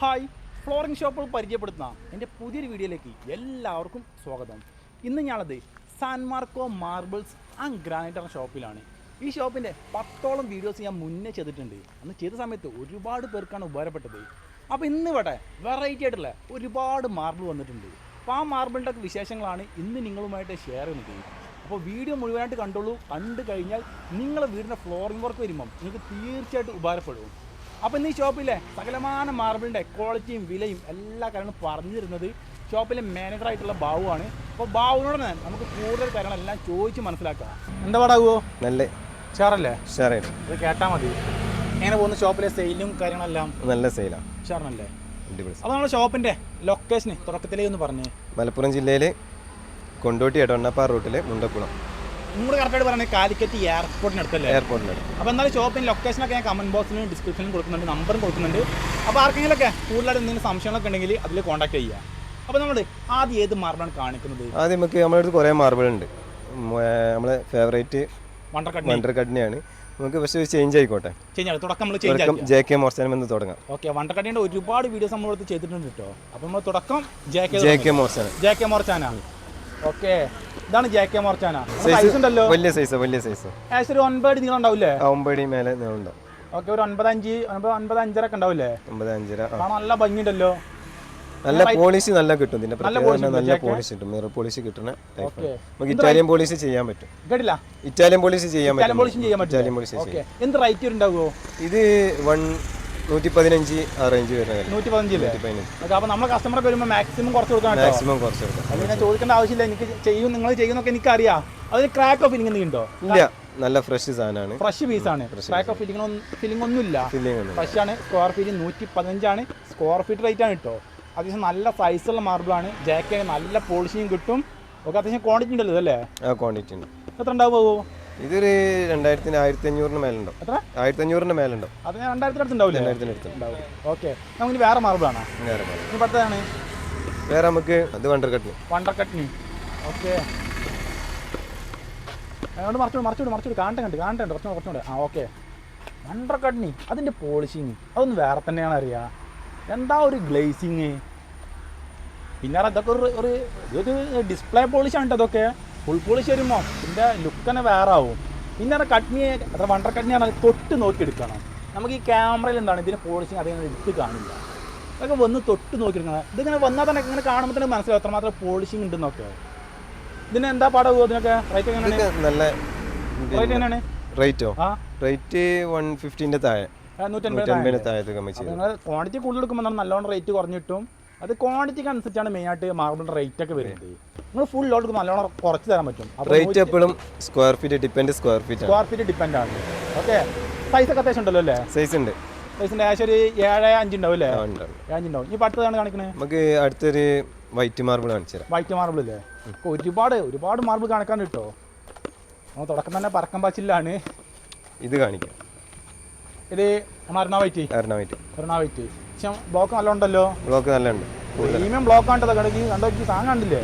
Hi, flooring ഷോപ്പുകൾ പരിചയപ്പെടുത്തുന്ന എൻ്റെ പുതിയൊരു വീഡിയോയിലേക്ക് എല്ലാവർക്കും സ്വാഗതം. ഇന്ന് ഞാനത് San Marco marbles and granite എന്ന ഷോപ്പിലാണ്. ഈ ഷോപ്പിൻ്റെ 10ഓളം വീഡിയോസ് ഞാൻ മുന്നേ ചെയ്തിട്ടുണ്ട്. അന്ന് ചെയ്ത സമയത്ത് ഒരുപാട് പേർക്കാണ് ഉപകാരപ്പെട്ടത്. അപ്പോൾ ഇന്ന് ഇവിടെ വെറൈറ്റി ആയിട്ടുള്ള ഒരുപാട് മാർബിൾ വന്നിട്ടുണ്ട്. അപ്പോൾ ആ മാർബിളിൻ്റെ ഒക്കെ വിശേഷങ്ങളാണ് ഇന്ന് നിങ്ങളുമായിട്ട് ഷെയർ ചെയ്യുന്നത്. അപ്പോൾ വീഡിയോ മുഴുവനായിട്ട് കണ്ടോളൂ. കണ്ടു കഴിഞ്ഞാൽ നിങ്ങളുടെ വീടിൻ്റെ ഫ്ലോറിംഗ് വർക്ക് വരുമ്പം നിങ്ങൾക്ക് തീർച്ചയായിട്ടും ഉപകാരപ്പെടും. അപ്പോൾ ഇന്ന് ഈ ഷോപ്പിലെ സകലമാന മാർബിളിൻ്റെ ക്വാളിറ്റിയും വിലയും എല്ലാ കാര്യങ്ങളും പറഞ്ഞു തരുന്നത് ഷോപ്പിലെ മാനേജറായിട്ടുള്ള ബാബുവാണ്. അപ്പോൾ ബാബുവിനോട് തന്നെ നമുക്ക് കൂടുതൽ കാര്യങ്ങളെല്ലാം ചോദിച്ച് മനസ്സിലാക്കാം. എന്താ പാടാകുമോ? നല്ല ഷാറല്ലേ? ഷാറായിട്ട് അത് കേട്ടാൽ മതി. എങ്ങനെ പോകുന്ന ഷോപ്പിലെ സെയിലും കാര്യങ്ങളെല്ലാം? നല്ല സെയിലാണ്. ഷാറിനല്ലേ? അപ്പോൾ നമ്മുടെ ഷോപ്പിൻ്റെ ലൊക്കേഷന് തുടക്കത്തിലേക്ക് ഒന്ന് പറഞ്ഞേ. മലപ്പുറം ജില്ലയിൽ കൊണ്ടോട്ടി എടവണ്ണപ്പാറ റൂട്ടിൽ മുണ്ടക്കുളം. നിങ്ങൾ കറക്റ്റായിട്ട് പറയുന്നത് കാലിക്കറ്റ് എയർപോർട്ടിനടുത്തല്ലേ? എയർപോർട്ടിനടുത്ത്. അപ്പോൾ എന്നാലും ഷോപ്പിൻ്റെ ലൊക്കേഷനൊക്കെ ഞാൻ കമൻറ്റ് ബോക്സിലും ഡിസ്ക്രിപ്ഷനിലും കൊടുക്കുന്നുണ്ട്, നമ്പറും കൊടുക്കുന്നുണ്ട്. അപ്പോൾ ആർക്കെങ്കിലൊക്കെ കൂടുതലായിട്ട് എന്തെങ്കിലും സംശയങ്ങളൊക്കെ ഉണ്ടെങ്കിൽ അതിൽ കോൺടാക്ട് ചെയ്യുക. അപ്പോൾ നമ്മൾ ആദ്യം ഏത് മാർബിളാണ് കാണിക്കുന്നത്? ആദ്യം നമുക്ക് നമ്മുടെ അടുത്ത് കുറേ മാർബിളുണ്ട്. നമ്മളെ ഫേവറേറ്റ് വണ്ടർകട്ടിനെയാണ്. നമുക്ക് പക്ഷേ ചേഞ്ച് ആയിക്കോട്ടെ. തുടക്കം നമ്മൾ ചേഞ്ച് JK മോർച്ചാനം എന്ന് തുടങ്ങാം. ഓക്കെ, വണ്ടർകട്ടിൻ്റെ ഒരുപാട് വീഡിയോസ് നമ്മളടുത്ത് ചെയ്തിട്ടുണ്ട് കേട്ടോ. അപ്പോൾ നമ്മൾ തുടക്കം JK മോർച്ചാനം. ഓക്കെ, ഇതാണ് JK മോർച്ചാന. സൈസ് ഉണ്ടല്ലോ, വലിയ സൈസ്. ഏകദേശം ഒരു 9 നീളം ഉണ്ടാവില്ലേ? 9 മേലെ നീളം. ഓക്കെ, ഒരു 95 ഒക്കെ ഉണ്ടാവില്ലേ? 95. നല്ല ഭംഗിയുണ്ടല്ലോ. നല്ല പോളിഷ് നല്ല കിട്ടും. ഇതിന്റെ നല്ല പോളിഷ് കിട്ടും. മിറർ പോളിഷ് കിട്ടുന്ന നമുക്ക് ഇറ്റാലിയൻ പോളിഷ് ചെയ്യാൻ പറ്റും. കേട്ടില്ല? ഇറ്റാലിയൻ പോളിഷ് ചെയ്യാൻ പറ്റും. എന്ത് റേറ്റ് ഉണ്ടാവുമോ? ഇത് 115 ആ റേഞ്ച് വരുന്നത്. 115. അപ്പോൾ നമ്മുടെ കസ്റ്റമർക്ക് വരുമ്പോൾ മാക്സിമം കുറച്ച് കൊടുക്കണം. അല്ലെങ്കിൽ ഞാൻ ചോദിക്കേണ്ട ആവശ്യമില്ല. എനിക്ക് നിങ്ങൾ ചെയ്യുന്നൊക്കെ എനിക്കറിയാം. അതിന് ക്രാക്ക് ഓഫ് ഫില്ലിംഗ് ഉണ്ടോ? ഇല്ല, നല്ല ഫ്രഷ് സാധനമാണ്. ഫ്രഷ് പീസാണ്. ക്രാക്ക് ഓഫ് ഫില്ലിംഗ് ഒന്നുമില്ല. ഫ്രഷ് ആണ്. Square feet 115 square feet rate ആണ് കേട്ടോ. അത്യാവശ്യം നല്ല സൈസുള്ള മാർബിളാണ്. JK നല്ല പോളിഷിങ് കിട്ടും. ഒക്കെ അത്യാവശ്യം ക്വാണ്ടിറ്റി ഉണ്ടല്ലോ അല്ലേ? ക്വാണ്ടിറ്റി ഉണ്ട്. എത്ര ഉണ്ടാവുമോ? ഇതൊരു 1500 മേലുണ്ടോ? 1500 മേലുണ്ടോ? അത് ഞാൻ 2000 അടുത്തുണ്ടാവില്ലേ? 2000 ഉണ്ടാവും. ഓക്കെ, നമുക്ക് വേറെ മാർബിളാണ്. ഇനി പത്തതാണ് വേറെ നമുക്ക് അത് വണ്ടർകട്ടിന്. ഓക്കെ, അതുകൊണ്ട് മറച്ചോട് കാണണ്ട കുറച്ചുകൂടെ. ഓക്കെ, വണ്ടർകട്ടിന് അതിൻ്റെ പോളിഷിങ് അതൊന്ന് വേറെ തന്നെയാണ് അറിയുക. എന്താ ഒരു ഗ്ലേസിങ്. പിന്നെ അതൊക്കെ ഒരു ഡിസ്പ്ലേ പോളിഷാണ് കേട്ടോ. അതൊക്കെ ഫുൾ പോളിഷ് വരുമ്പോൾ ഇതിൻ്റെ ലുക്ക് തന്നെ വേറെ ആവും. പിന്നെ അത്ര വണ്ടർ കട്ടിനി പറഞ്ഞാൽ തൊട്ട് നോക്കി എടുക്കണം. നമുക്ക് ഈ ക്യാമറയിൽ എന്താണ് ഇതിൻ്റെ പോളിഷിങ് അതിങ്ങനെ എടുത്ത് കാണില്ല. അതൊക്കെ വന്ന് തൊട്ട് നോക്കി എടുക്കണം. ഇതിങ്ങനെ വന്നാൽ തന്നെ ഇങ്ങനെ കാണുമ്പോൾ തന്നെ മനസ്സിലാവും എത്രമാത്രം പോളിഷിങ് ഉണ്ടെന്നൊക്കെ. ഇതിന് എന്താ പാടാകുമോ? ഇതിനൊക്കെ റേറ്റ് എങ്ങനെയാണ്? നല്ല റേറ്റ് എങ്ങനെയാണ്? റേറ്റ് 150 താഴെ, 150 താഴെ കമ്മി ചെയ്യും. നിങ്ങൾ ക്വാണ്ടിറ്റി കൂടുതൽ എടുക്കുമ്പോൾ നല്ലോണം റേറ്റ് കുറഞ്ഞ് കിട്ടും. അത് ക്വാണ്ടിറ്റിക്ക് അനുസരിച്ചാണ് മെയിനായിട്ട് മാർബിളിൻ്റെ റേറ്റ് ഒക്കെ വരുന്നത്. നിങ്ങൾ ഫുൾ ലോഡ് എടുക്കുമ്പോൾ നല്ലോണം കുറച്ച് തരാൻ പറ്റും. റേറ്റ് എപ്പോഴും സ്ക്വയർ ഫീറ്റ് ഡിപ്പെൻഡ് ആണ്. ഓക്കെ, സൈസ് ഒക്കെ അത്യാവശ്യം ഉണ്ടല്ലോ അല്ലേ? സൈസ് ഉണ്ട്. സൈസിൻ്റെ ഏകദേശം ഒരു 7-5 ഉണ്ടാവും അല്ലേ? 7 ഉണ്ടാവും. ഇനി അടുത്തതാണ് കാണിക്കുന്നത്. നമുക്ക് അടുത്തൊരു വൈറ്റ് മാർബിൾ കാണിച്ചു തരാം. വൈറ്റ് മാർബിൾ അല്ലേ? ഒരുപാട് മാർബിൾ കാണിക്കാൻ കിട്ടോ. നമ്മൾ തുടക്കം തന്നെ പറക്കം പാച്ചിലാണ്. ഇത് കാണിക്കാം. ഇത് എറണാവൈറ്റ്. പക്ഷെ ബ്ലോക്ക് നല്ല ഉണ്ടല്ലോ. ബ്ലോക്ക് നല്ല ഉണ്ട്. പ്രീമിയം ബ്ലോക്ക് ആണ്ടത്. കണ്ടോ സാധനം കണ്ടില്ലേ?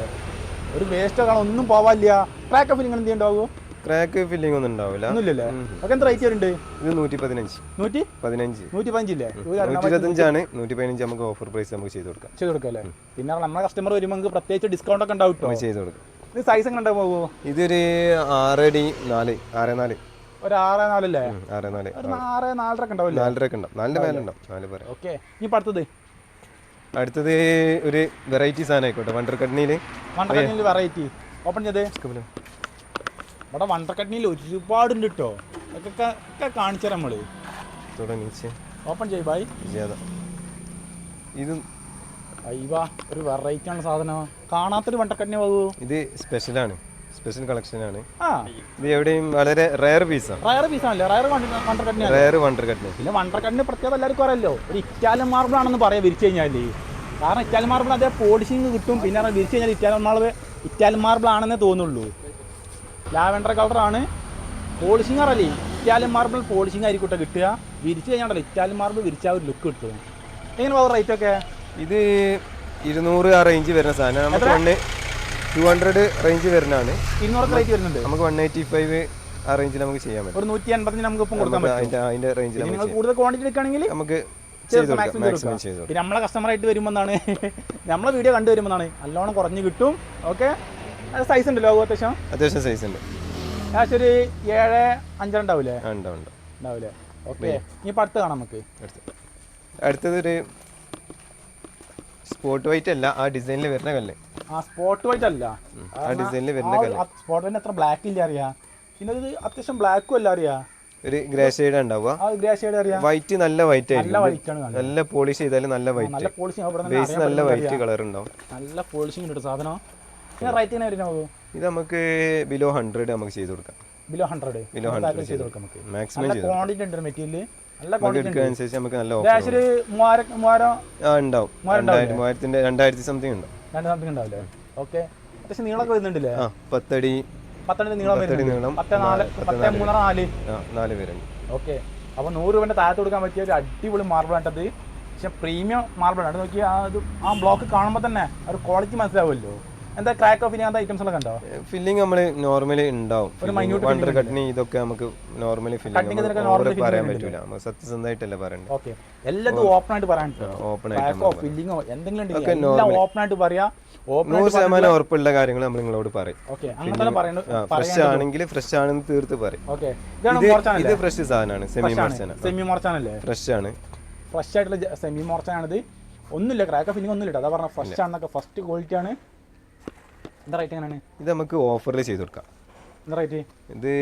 ഒരു വേസ്റ്റ് ഒക്കെ ഒന്നും പോവാല്ല. ക്രാക്ക് ഓഫ് ഫില്ലിംഗ് എന്തുണ്ടാവുമോ? ക്രാക്ക് ഫില്ലിംഗ് ഒന്നും ഉണ്ടാവില്ല. ഒന്നുമില്ലല്ലേ? ഒക്കെ എന്ത് റേറ്റ് വരുന്നുണ്ട്? ഇത് 115. 115 ഇല്ലേ? 125 115 നമുക്ക് ഓഫർ പ്രൈസ് നമുക്ക് ചെയ്ത് കൊടുക്കാം അല്ലേ? പിന്നെ നമ്മുടെ കസ്റ്റമർ വരുമ്പോൾ നമുക്ക് പ്രത്യേകിച്ച് ഡിസ്കൗണ്ട് ഒക്കെ ഉണ്ടാവും. ചെയ്ത് കൊടുക്കാം. ഇത് സൈസ് എങ്ങനെ ഉണ്ടാവുമോ? ഇതൊരു 6'4". ഒരു 6'4" അല്ലേ? 6'4". 6'4" ഒക്കെ ഉണ്ടാവില്ല? 4 ഒക്കെ ഉണ്ടാവും. 4 മേലുണ്ടാവും. ഓക്കെ, ഇനി അടുത്തത് ഒരു വെറൈറ്റി സാധനം ആയിക്കോട്ടെ. വണ്ടർകട്ടിനിയിൽ വെറൈറ്റി ഓപ്പൺ ചെയ്ത് ഇവിടെ വണ്ടർകട്ടിനിയിൽ ഒരുപാടുണ്ട് കേട്ടോ. ഒക്കെ കാണിച്ചു തരാം നമ്മള്. ഓപ്പൺ ചെയ്യ് ബായ്. ഇത് ഒരു വെറൈറ്റി ആണ് സാധനം. കാണാത്തൊരു വണ്ടർകട്ടിനി പോകുമോ? ഇത് സ്പെഷ്യൽ കളക്ഷൻ ആണ്. ഇത് എവിടെയും വളരെ റയർ പീസാണ്. വണ്ടർകട്ടിനി. പിന്നെ വണ്ടർകട്ടിന് പ്രത്യേകത എല്ലാവർക്കും അറിയാലോ. ഒരു ഇറ്റാലിയൻ മാർബിൾ ആണെന്ന് പറയാം വിരിച്ചു കഴിഞ്ഞാൽ. കാരണം ഇറ്റാലിയൻ മാർബിൾ അതേ പോളിഷിങ് കിട്ടും. പിന്നെ വിരിച്ചു കഴിഞ്ഞാൽ ഇറ്റാലിയൻ മാർബിൾ ആണെന്നേ തോന്നുള്ളൂ. ലാവെൻഡർ കളറാണ്. പോളിഷിങ് അറിയില്ലേ? ഇറ്റാലിയൻ മാർബിൾ പോളിഷിങ് ആയിരിക്കട്ടെ കിട്ടുക. വിരിച്ചു കഴിഞ്ഞാൽ ഇറ്റാലിയൻ മാർബിൾ വിരിച്ചാൽ ഒരു ലുക്ക് കിട്ടും. എങ്ങനെ പോകും റേറ്റ് ഒക്കെ? ഇത് 200 ആ റേഞ്ച് വരുന്ന സാധനം. നമുക്ക് 200 റേഞ്ച് വരുന്നതാണ്. 200 റേറ്റ് വരുന്നുണ്ട്. നമുക്ക് 185 ആ റേഞ്ചിൽ നമുക്ക് ചെയ്യാൻ പറ്റും. ഒരു 180 നമുക്ക് ഇപ്പം കൊടുക്കാൻ പറ്റും. അതിന്റെ റേഞ്ചിൽ നിങ്ങൾ കൂടുതൽ ക്വാണ്ടിറ്റി എടുക്കുകയാണെങ്കിൽ നമുക്ക് മാക്സിമം ചെയ്തു. പിന്നെ നമ്മളെ കസ്റ്റമറായിട്ട് വരുമ്പോൾ എന്താണ് നമ്മളെ വീഡിയോ കണ്ടു വരുമ്പോൾ നല്ലോണം കുറഞ്ഞ് കിട്ടും. ഓക്കെ, സൈസ് ഉണ്ട് ലോഗോ അത്യാവശ്യം സൈസ് ഉണ്ട്. ഏകദേശം ഒരു 7.5 ഉണ്ടാവില്ലേ? ഉണ്ടാവില്ലേ? ഓക്കെ, ഇനി അടുത്ത് കാണാം നമുക്ക്. അടുത്തതൊരു സ്പോട്ട് വൈറ്റ് അല്ല, ആ ഡിസൈനിൽ വരുന്ന കല്ല്. സ്പോട്ട് വൈറ്റ് അല്ല, ആ ഡിസൈനിൽ വരുന്ന കല്ല്. സ്പോട്ട് വൈറ്റ് അത്ര ബ്ലാക്ക് ഇല്ല അറിയാം. പിന്നെ ഇത് അത്യാവശ്യം ബ്ലാക്കും അല്ല അറിയാം, ഒരു ഗ്രേ ഷെയ്ഡ് ഉണ്ടാവുക. വൈറ്റ് നല്ല വൈറ്റ് ആയിരിക്കും, നല്ല പോളിഷ് ചെയ്താലും നല്ല വൈറ്റ്, ബേസ് നല്ല വൈറ്റ് കളർ ഉണ്ടാവും. നല്ല പോളിഷിംഗ് ഉണ്ട് സാധനം. റേറ്റ് എങ്ങനെ വരുന്നത്? ഇത് നമുക്ക് ബിലോ 100 നമുക്ക് ചെയ്ത് കൊടുക്കാം. ബിലോ 100 ചെയ്ത് കൊടുക്കാം നമുക്ക്. മാക്സിമം ചെയ്ത് ക്വാണ്ടിറ്റി ഉണ്ട് മെറ്റീരിയൽ, നല്ല അനുസരിച്ച് നമുക്ക് നല്ല ഓഫർ ഉണ്ടാവും. 2000 സംതിങ് ഉണ്ടാവും. 2 സംതിങ് ഉണ്ടാവില്ലേ? ഓക്കെ, അത്യാവശ്യം നീളമൊക്കെ വരുന്നുണ്ടല്ലേ? 10 അടി നീളം, 4 പേരുണ്ട്. ഓക്കെ, അപ്പോൾ 100 രൂപേൻ്റെ താഴത്ത് കൊടുക്കാൻ പറ്റിയ ഒരു അടിപൊളി മാർബിൾ ആട്ടത്. പക്ഷെ പ്രീമിയം മാർബിൾ ആണ്. നോക്കി ആ ബ്ലോക്ക് കാണുമ്പോൾ തന്നെ ഒരു ക്വാളിറ്റി മനസ്സിലാവുമല്ലോ. എന്താ ക്രാക്ക് ഓഫ് അങ്ങനത്തെ ഐറ്റംസ് ഒക്കെ ഉണ്ടോ? ഫില്ലിംഗ് നമ്മൾ നോർമലി ഉണ്ടാവും. വണ്ടർ കട്ടിന് ഇതൊക്കെ നമുക്ക് നോർമലി ഫില്ലിംഗ് പറയാൻ പറ്റൂല, സത്യസന്ധമായിട്ടല്ല പറയണ്ടത്. ഓക്കെ, എല്ലാതും ഓപ്പൺ ആയിട്ട് പറയാൻ, ഫില്ലിങ്ങോ എന്തെങ്കിലും ഓപ്പൺ ആയിട്ട് പറയാം. 100% ഉറപ്പുള്ള കാര്യങ്ങൾ നമ്മൾ നിങ്ങളോട് പറയും. ഫ്രഷ് ആണെങ്കിൽ ഫ്രഷ് ആണെന്ന് തീർത്ത് പറയും. ഇത് ഫ്രഷ് സാധനമാണ്, സെമി മോർച്ചാനല്ലേ? ഫ്രഷ് ആണ്, ഫ്രഷ് ആയിട്ടുള്ള സെമി മോർച്ചാണിത്. ഒന്നുമില്ല, ക്രാക്ക് ഓഫ് ഫില്ലിംഗ് ഒന്നുമില്ല. അതാ പറഞ്ഞ ഫ്രഷ് ആണെന്നൊക്കെ, ഫസ്റ്റ് ക്വാളിറ്റി ആണ്. എന്താ റേറ്റ് എങ്ങനെയാണ്? ഇത് നമുക്ക് ഓഫറിൽ ചെയ്ത് കൊടുക്കാം. എന്താ റേറ്റ്? ഇത്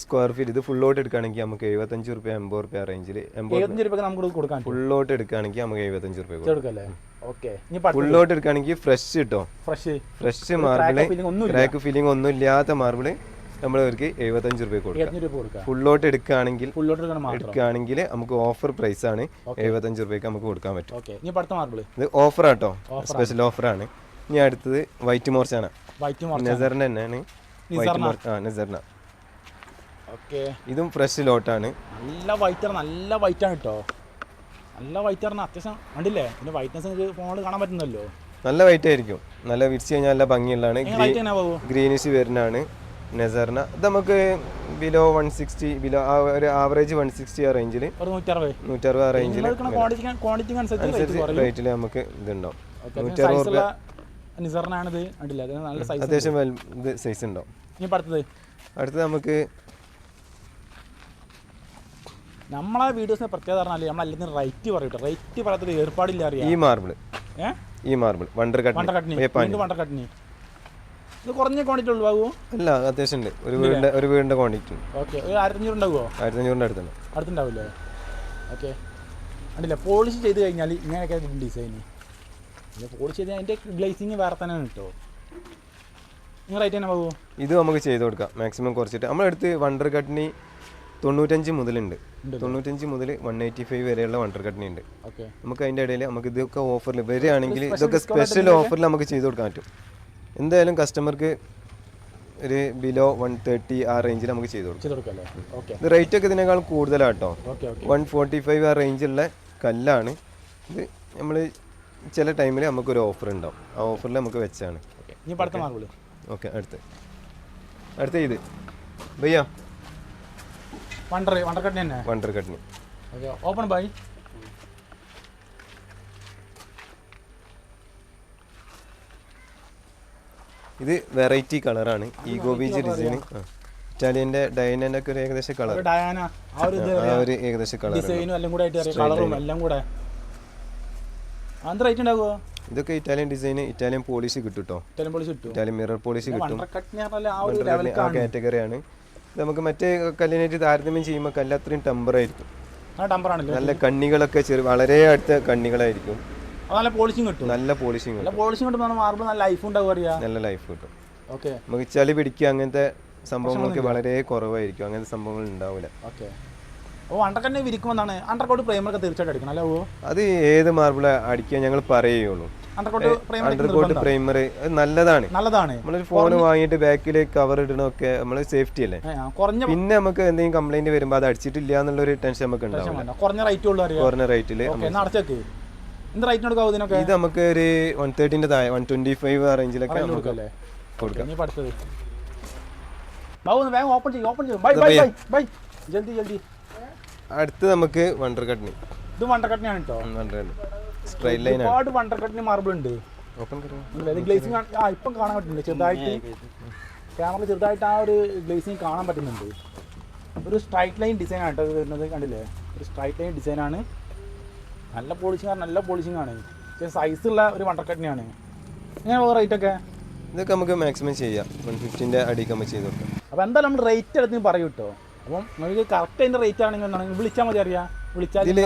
സ്ക്വയർ ഫീറ്റ് ഇത് ഫുള്ളോട്ട് എടുക്കുകയാണെങ്കിൽ നമുക്ക് 75 രൂപ 80 രൂപ റേഞ്ചിൽ. 75 രൂപ നമുക്ക് കൊടുക്കാം. ഫുള്ളോട്ട് എടുക്കുകയാണെങ്കിൽ നമുക്ക് 75 രൂപ കൊടുക്കാം. ഓക്കെ, ഫുള്ളോട്ട് എടുക്കുകയാണെങ്കിൽ ഫ്രഷ് കിട്ടോ, ഫ്രഷ് മാർബിള്, ക്രാക്ക് ഫീലിംഗ് ഒന്നും ഇല്ലാത്ത മാർബിള് നമ്മൾ അവർക്ക് 75 രൂപ കൊടുക്കാം. ഫുള്ളോട്ട് എടുക്കുകയാണെങ്കിൽ നമുക്ക് ഓഫർ പ്രൈസ് ആണ്, 75 രൂപയ്ക്ക് നമുക്ക് കൊടുക്കാൻ പറ്റും. ഇത് ഓഫർ ആട്ടോ, സ്പെഷ്യൽ ഓഫറാണ്. ഇനി അടുത്തത് വൈറ്റ് മോർച്ചാണ്, നെസറിന്റെ തന്നെയാണ്. ഇതും ഫ്രഷ് ലോട്ടാണ്. നല്ല വൈറ്റ് ആണ് കേട്ടോ, നല്ല വൈറ്റ് ആണ്. അത്യാവശ്യം കണ്ടില്ലേ ഇതിന്റെ വൈറ്റ്നസ് ഫോണിൽ കാണാൻ പറ്റുന്നല്ലോ. നല്ല വൈറ്റ് ആയിരിക്കും, നല്ല വിരിച്ച് കഴിഞ്ഞാൽ നല്ല ഭംഗിയുള്ളതാണ്. ഗ്രീനിഷ് വരുന്നതാണ് നെസറിന. ഇത് നമുക്ക് ബിലോ 160, ബിലോ ഒരു ആവറേജ് 160 ആ റേഞ്ചിൽ, 160 ആ റേഞ്ചിൽ റേറ്റിൽ നമുക്ക് ഇതുണ്ടാവും. 160 രൂപ അത്യാവശ്യം ഇത് സൈസ് ഉണ്ടാവും. അടുത്തത് നമുക്ക് നമ്മളെ വീഡിയോസിനെ പ്രത്യേകത പറഞ്ഞാൽ നമ്മളെല്ലാം റേറ്റ് പറയും. റേറ്റ് പറയാത്തൊരു ഏർപ്പാടില്ല അറിയാം. ഈ മാർബിൾ വണ്ടർ കട്ടിന് ഇത് കുറഞ്ഞ ക്വാണ്ടിറ്റി ഉള്ളൂ ബാബു? അല്ല, അത്യാവശ്യം ഉണ്ട്. ഒരു വീടിന്റെ ക്വാണ്ടിറ്റി. ഓക്കെ, ഒരു 1500 ഉണ്ടാവുമോ? 1500 അടുത്തുണ്ടാവില്ലേ? ഓക്കെ, കണ്ടില്ല പോളിഷ് ചെയ്ത് കഴിഞ്ഞാൽ ഇങ്ങനെയൊക്കെ ഡിസൈന്. പോളിഷ് ചെയ്ത് അതിൻ്റെ ഗ്ലേസിങ് വേറെ തന്നെ കിട്ടോ. നിങ്ങൾ റേറ്റ് തന്നെ ബാബു? ഇത് നമുക്ക് ചെയ്ത് കൊടുക്കാം മാക്സിമം കുറച്ചിട്ട്. നമ്മളെടുത്ത് വണ്ടർ കട്ടിന് 95 മുതലുണ്ട്, 95 മുതൽ 185 വരെയുള്ള വണ്ടർ കട്ടിന് ഉണ്ട്. നമുക്ക് അതിൻ്റെ ഇടയിൽ നമുക്ക് ഇതൊക്കെ ഓഫറിൽ വരികയാണെങ്കിൽ ഇതൊക്കെ സ്പെഷ്യൽ ഓഫറിൽ നമുക്ക് ചെയ്ത് കൊടുക്കാൻ പറ്റും. എന്തായാലും കസ്റ്റമർക്ക് ഒരു ബിലോ 130 ആ റേഞ്ചിൽ നമുക്ക് ചെയ്ത് കൊടുക്കാം. ഇത് റേറ്റ് ഒക്കെ ഇതിനേക്കാൾ കൂടുതലാട്ടോ. 145 ആ റേഞ്ചുള്ള കല്ലാണ് ഇത്. നമ്മൾ ചില ടൈമിൽ നമുക്കൊരു ഓഫർ ഉണ്ടാവും, ആ ഓഫറിൽ നമുക്ക് വെച്ചാണ്. ഓക്കെ, അടുത്ത ഇത് ഭയ്യ വണ്ടർ കട്ടിന് ഓപ്പൺ ബൈ. ഇത് വെറൈറ്റി കളറാണ്, ഈഗോ ബീച്ച് ഡിസൈൻ. ഇറ്റാലിയൻ്റെ ഡയാനൻ്റെ ഒക്കെ ഒരു ഏകദേശം കളർ, ഒരു ഏകദേശം ഇതൊക്കെ ഇറ്റാലിയൻ ഡിസൈൻ, ഇറ്റാലിയൻ പോളിഷ് കിട്ടും കേട്ടോ. ഇറ്റാലിയൻ മിറർ പോളിഷ് കിട്ടും. ആ കാറ്റഗറിയാണ്. നമുക്ക് മറ്റേ കല്ലിനായിട്ട് താരതമ്യം ചെയ്യുമ്പോൾ കല്ല് അത്രയും ടെമ്പർ ആയിരിക്കും. നല്ല കണ്ണികളൊക്കെ വളരെ അടുത്ത കണ്ണികളായിരിക്കും. നല്ല പോളിഷിംഗ് കിട്ടും. നല്ല പോളിഷിംഗ് നല്ല ലൈഫ് ഉണ്ടാവും. നല്ല ലൈഫ് കിട്ടും. നമുക്ക് ചളി പിടിക്കുക അങ്ങനത്തെ സംഭവങ്ങളൊക്കെ വളരെ കുറവായിരിക്കും. അങ്ങനത്തെ സംഭവങ്ങൾ ഉണ്ടാവില്ല. അത് ഏത് മാർബിൾ അടിക്കാൻ ഞങ്ങൾ പറയുള്ളൂ. അണ്ടർകോട്ട് പ്രൈമർ നല്ലതാണ്. നമ്മളൊരു ഫോൺ വാങ്ങിയിട്ട് ബാക്കിൽ കവർ ഇടണൊക്കെ നമ്മള് സേഫ്റ്റി അല്ലേ. പിന്നെ നമുക്ക് എന്തെങ്കിലും കംപ്ലൈന്റ് വരുമ്പോൾ അത് അടിച്ചിട്ടില്ല എന്നുള്ളൊരു ടെൻഷൻ നമുക്ക് ഉണ്ടാവില്ല. കുറഞ്ഞ റേറ്റില് ഇത് നമുക്ക് ഒരു 130 താഴെ 125 ആ റേഞ്ചിലൊക്കെ കൊടുക്കാം. ജൽദി അടുത്ത് നമുക്ക് വണ്ടർ കട്ടിന് ഇത് വണ്ടർകട്ടിനാണ് കേട്ടോ. സ്ട്രൈറ്റ് ലൈൻ ഒരുപാട് വണ്ടർകട്ടിന് മാർബിൾ ഉണ്ട്. ഗ്ലേസിംഗ് ഇപ്പം കാണാൻ പറ്റുന്നുണ്ട് ചെറുതായിട്ട്, ക്യാമറ ചെറുതായിട്ട് ആ ഒരു ഗ്ലേസിങ് കാണാൻ പറ്റുന്നുണ്ട്. ഒരു സ്ട്രൈറ്റ് ലൈൻ ഡിസൈൻ ആണ് കേട്ടോ ഇത് വരുന്നത്, കണ്ടില്ലേ? ഒരു സ്ട്രൈറ്റ് ലൈൻ ഡിസൈനാണ്. നല്ല പോളിഷിംഗ് ആണ്. സൈസുള്ള ഒരു വണ്ടർകട്ടിനാണ്. എങ്ങനെ പോകും റേറ്റൊക്കെ? ഇതൊക്കെ നമുക്ക് മാക്സിമം ചെയ്യാം. 150ൻ്റെ അടിക്ക് നമ്മൾ ചെയ്ത് കൊടുക്കാം. അപ്പോൾ എന്തായാലും നമ്മൾ റേറ്റ് എടുത്ത് പറയും കേട്ടോ. അപ്പം നിങ്ങൾക്ക് കറക്റ്റ് അതിൻ്റെ റേറ്റ് ആണെങ്കിൽ വിളിച്ചാൽ മതി. അറിയാം, വിളിച്ചാൽ ഇതിൽ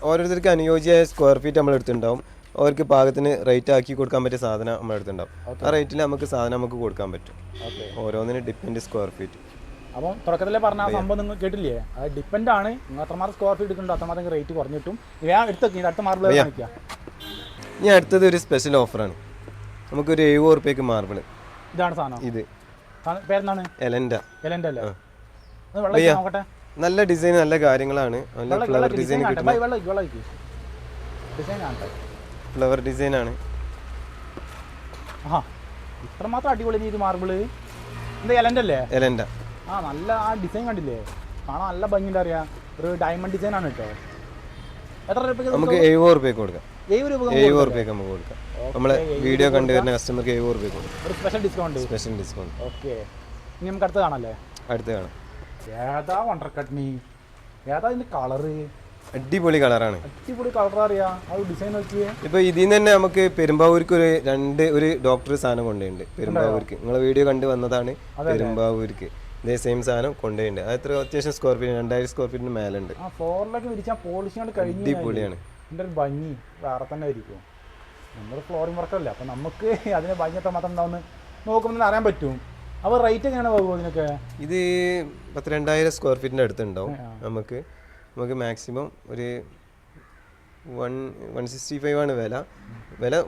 ഓരോരുത്തർക്ക് അനുയോജ്യമായ സ്ക്വയർ ഫീറ്റ് നമ്മൾ എടുത്തിട്ടുണ്ടാവും. അവർക്ക് പാകത്തിന് റേറ്റ് ആക്കി കൊടുക്കാൻ പറ്റിയ സാധനം നമ്മൾ എടുത്തിട്ടുണ്ടാവും. ആ റേറ്റിൽ നമുക്ക് സാധനം നമുക്ക് കൊടുക്കാൻ പറ്റും. ഓരോന്നിന് ഡിപ്പെൻഡ് സ്ക്വയർ ഫീറ്റ്. അപ്പം തുടക്കത്തിലെ പറഞ്ഞ ആ സംഭവം നിങ്ങൾ കേട്ടില്ലേ? അത് ഡിപ്പെൻഡ് ആണ്. നിങ്ങൾ എത്രമാത്രം സ്ക്വയർ ഫീറ്റ് എടുക്കുന്നുണ്ടോ അത്രമാത്രം റേറ്റ് കുറഞ്ഞിട്ടും. ഞാൻ എടുത്തൊക്കെ അടുത്ത മാർബിൾ കാണിക്കാം. ഇനി അടുത്തത് ഒരു സ്പെഷ്യൽ ഓഫറാണ്. നമുക്കൊരു 70 റുപ്യക്ക് മാർബിൾ. ഇതാണ് സാധനം. ഇത് പേരെന്താണ്? എലൻ്റെ അല്ലേ? നോക്കട്ടെ. നല്ല ഡിസൈൻ, നല്ല കാര്യങ്ങളാണ്. നല്ല ഫ്ലവർ ഡിസൈൻ കിട്ടും. ഫ്ലവർ ഡിസൈൻ ആണ്. ആ ഇത്രമാത്രം അടിപൊളി ഇത് മാർബിള്. എന്താ എലൻ്റെ അല്ലേ? എലൻ്റെ. ആ നല്ല ആ ഡിസൈൻ കണ്ടില്ലേ? കാണാൻ നല്ല ഭംഗിയുണ്ട്. അറിയാം, ഒരു ഡയമണ്ട് ഡിസൈൻ ആണ് കേട്ടോ. എത്ര രൂപ? നമുക്ക് 70 റുപ്യക്ക് കൊടുക്കാം. 70 റുപ്യക്ക് നമുക്ക് കൊടുക്കാം. നമ്മളെ വീഡിയോ കണ്ടുവരുന്ന കസ്റ്റമർക്ക് 70 റുപ്യക്ക് കൊടുക്കാം. ഒരു സ്പെഷ്യൽ ഡിസ്കൗണ്ട്. ഓക്കെ, ഇനി നമുക്ക് അടുത്ത് കാണാല്ലേ? അടുത്ത് കാണാം. ഏതാ വണ്ടർകട്ടിനി? ഏതാ ഇതിന്റെ കളറ്? അടിപൊളി കളറാണ്. അടിപൊളി കളർ. അറിയാം, ആ ഡിസൈൻ നോക്കിയേ. ഇപ്പൊ ഇതിൽ നിന്ന് തന്നെ നമുക്ക് പെരുമ്പാവൂർക്ക് ഒരു ഡോക്ടർ സാധനം കൊണ്ടുപോയിട്ടുണ്ട്. പെരുമ്പാവൂർക്ക് നിങ്ങളെ വീഡിയോ കണ്ടു വന്നതാണ്. പെരുമ്പാവൂർക്ക് ഇതേ സെയിം സാധനം കൊണ്ടുപോയിട്ടുണ്ട്. അത് എത്ര അത്യാവശ്യം സ്ക്വയർ ഫീറ്റ് 2000 സ്ക്വയർ ഫീറ്റിന് മേലുണ്ട്. അടിപൊളിയാണ്. ഇതിന്റെ ഒരു ഭംഗി വേറെ തന്നെ ആയിരിക്കും. നമ്മൾ ഫ്ലോറിംഗ് വർക്കല്ല, അപ്പൊ നമുക്ക് അതിന് ഭംഗി എത്ര മാത്രം ഉണ്ടാവുന്ന നോക്കുമ്പോൾ അറിയാൻ പറ്റും. അപ്പോൾ റേറ്റ് എങ്ങനെയാണ് പോകും ഇതിനൊക്കെ? ഇത് 2000 സ്ക്വയർ ഫീറ്റിൻ്റെ അടുത്തുണ്ടാവും. നമുക്ക് മാക്സിമം ഒരു 165 ആണ് വില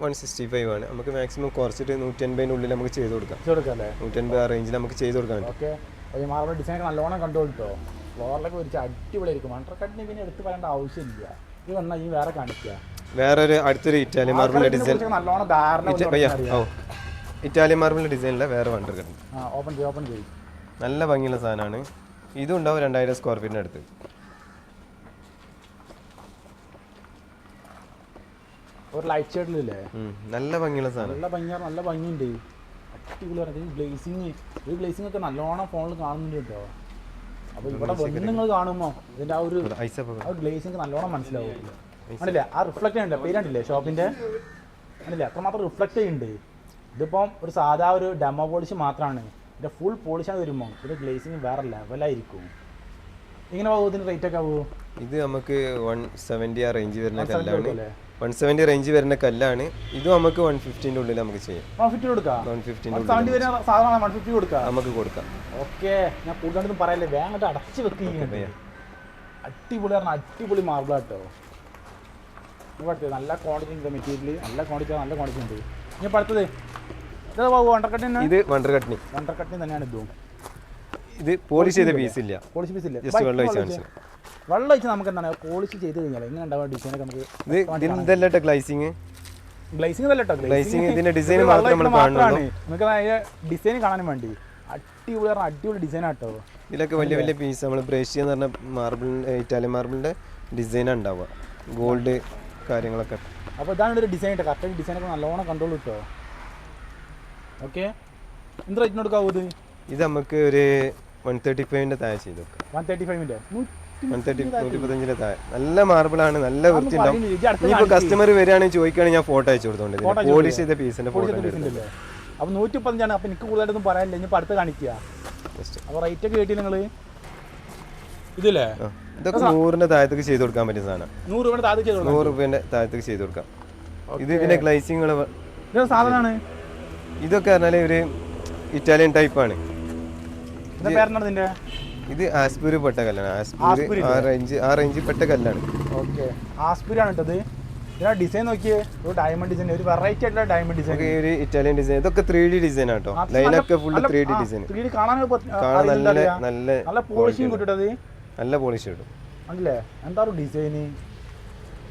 165 ആണ്. നമുക്ക് മാക്സിമം കുറച്ചിട്ട് 180-നുള്ളിൽ നമുക്ക് ചെയ്ത് കൊടുക്കാം. 180 ആ റേഞ്ചിൽ നമുക്ക് ചെയ്ത് കൊടുക്കാൻ പറ്റും. ഓക്കെ, ഈ മാർബിൾ ഡിസൈൻ നല്ലോണം കണ്ടുകൊണ്ടോ. ഫ്ലോറിലൊക്കെ ഒരു അടിപൊളിയായിരിക്കും. വണ്ടർകട്ടിന് പിന്നെ എടുത്ത് പറയേണ്ട ആവശ്യമില്ല. ഇത് വന്നാൽ ഈ വേറെ കാണിക്കുക. വേറൊരു അടുത്തൊരു ഇറ്റാലിയൻ മാർബിളിൻ്റെ ഡിസൈൻ. നല്ലോണം ധാരണ ഇറ്റാലിയൻ മാർബിളിൻ്റെ ഡിസൈനിലെ വേറെ വണ്ടർകട്ട്. ഓപ്പൺ ചെയ്യും. നല്ല ഭംഗിയുള്ള സാധനമാണ്. ഇതും ഉണ്ടാവും 2000 സ്ക്വയർ ഫീറ്റിൻ്റെ അടുത്ത്. ഒരു ലൈറ്റ് ഷെയ്ഡിലല്ലേ? നല്ല ഭംഗിയുള്ള സാധനം. നല്ല ഭംഗിയുണ്ട്. അടിപൊളി പറഞ്ഞത് ഗ്ലേസിംഗ് ഒക്കെ നല്ലോണം ഫോണിൽ കാണുന്നുണ്ട് കേട്ടോ. അപ്പോൾ ഇവിടെ വന്ന് നിങ്ങൾ കാണുമ്പോൾ ഇതിൻ്റെ ആ ഒരു ഗ്ലേസിംഗ് നല്ലോണം മനസ്സിലാവും. ആണല്ലേ? ആ റിഫ്ലക്റ്റ് ഉണ്ട് പേരുണ്ടല്ലേ ഷോപ്പിൻ്റെ? ആണല്ലേ? അത്രമാത്രം റിഫ്ലക്റ്റ് ചെയ്യുന്നുണ്ട്. ഇതിപ്പം ഒരു സാധാ ഒരു ഡെമോ പോളിഷ് മാത്രമാണ്. ഇതിൻ്റെ ഫുൾ പോളിഷാണ് വരുമ്പോൾ ഇതിൻ്റെ ഗ്ലേസിംഗ് വേറെ ലെവലായിരിക്കും. ഇങ്ങനെ പോകും ഇതിന് റേറ്റ് ഒക്കെ ആവുമോ? ഇത് നമുക്ക് 170 ആ റേഞ്ച് വരുന്ന കല്ലാണ്. 170 റേഞ്ച് വരുന്ന കല്ലാണ്. ഇത് നമുക്ക് 150ൻ്റെ ഉള്ളിൽ നമുക്ക് ചെയ്യാം. 150 കൊടുക്കാം. 150 നമുക്ക് കൊടുക്കാം. ഓക്കെ, ഞാൻ കൂടുതലൊന്നും പറയല്ലേ, വേഗം അടച്ചു വെക്കുകയാണ്. അടിപൊളി മാർബിളാട്ടോ. നല്ല ക്വാണ്ടിറ്റി ഉണ്ട് മെറ്റീരിയൽ. നല്ല ക്വാണ്ടിറ്റി ഉണ്ട്. ഇനി അടുത്തത് ഇത് വണ്ടർകട്ടിനി തന്നെയാണ്. ഇത് പോളിഷ് ചെയ്ത പീസില്ല. വെള്ളം ഒഴിച്ച് നമുക്ക് എന്താണ് പോളിഷ് ചെയ്ത് കഴിഞ്ഞാൽ എങ്ങനെ ഉണ്ടാവുക ഡിസൈനൊക്കെ നമുക്ക്. ഇത് ഗ്ലൈസിങ് ഇതിന്റെ ഡിസൈൻ മാത്രം നമ്മൾ കാണുന്നുള്ളൂ. നമുക്ക് അതിന്റെ ഡിസൈൻ കാണാനും വേണ്ടി അടിപൊളി ഡിസൈനാട്ടോ. ഇതിലൊക്കെ വലിയ വലിയ പീസ് നമ്മൾ ബ്രേഷ്യ എന്ന് പറഞ്ഞ മാർബിളിന്റെ ഇറ്റാലിയൻ മാർബിളിന്റെ ഡിസൈനാണ് ഉണ്ടാവുക. ഗോൾഡ് കാര്യങ്ങളൊക്കെ. അപ്പോൾ ഇതാണ് ഒരു ഡിസൈൻ. കറക്റ്റ് ഡിസൈനൊക്കെ നല്ലോണം കൺട്രോൾ കിട്ടുമോ? ഓക്കെ, എന്ത് റേറ്റിന് കൊടുക്കാവൂ ഇത്? ഇത് നമുക്ക് ഒരു 135ൻ്റെ താഴെ ചെയ്ത് വെക്കാം. 135ൻ്റെ 135 താഴെ. നല്ല മാർബിളാണ്, നല്ല വൃത്തി ഉണ്ടാവും. ഇനിയിപ്പോൾ കസ്റ്റമർ വരികയാണെങ്കിൽ ചോദിക്കുകയാണെങ്കിൽ ഞാൻ ഫോട്ടോ അയച്ചു കൊടുത്തോണ്ട് പോളിഷ് ചെയ്ത പീസിന്റെ ഫോട്ടോ. അപ്പോൾ 135 ആണ്. അപ്പോൾ എനിക്ക് കൂടുതലായിട്ടൊന്നും പറയാനില്ല. ഇനിയിപ്പോൾ അടുത്ത് കാണിക്കുക. അപ്പോൾ റേറ്റ് ഒക്കെ കേട്ടില്ല നിങ്ങൾ? ഇതില്ലേ ഇതൊക്കെ 100ൻ്റെ താഴത്തേക്ക് ചെയ്ത് കൊടുക്കാൻ പറ്റിയ സാധനം. 100 രൂപേൻ്റെ താഴത്തേക്ക് ചെയ്ത് കൊടുക്കാം. ഇത് ഇതിന്റെ ഗ്ലൈസിങ്ങൾ സാധനമാണ്. ഇതൊക്കെ പറഞ്ഞാൽ ഒരു ഇറ്റാലിയൻ ടൈപ്പാണ്. ഇത് ആസ്പൂര് പെട്ട കല്ലാണ്. ആസ്പൂര് ആ റേഞ്ച് പെട്ട കല്ലാണ്. ഓക്കെ, ആസ്പൂരാണ് കേട്ടത്. ഡിസൈൻ നോക്കിയേ, ഒരു ഡയമണ്ട് ഡിസൈൻ, ഒരു വെറൈറ്റി ആയിട്ടുള്ള ഡയമണ്ട് ഡിസൈൻ. ഒരു ഇറ്റാലിയൻ ഡിസൈൻ. ഇതൊക്കെ 3D ഡിസൈൻ ആട്ടോ. ലൈനൊക്കെ ഫുൾ 3D ഡിസൈൻ. കാണാൻ നല്ല പോളിഷിങ് കിട്ടുന്നത്. നല്ല പോളിഷ് കിട്ടും. അല്ലേ? എന്താ ഡിസൈന്?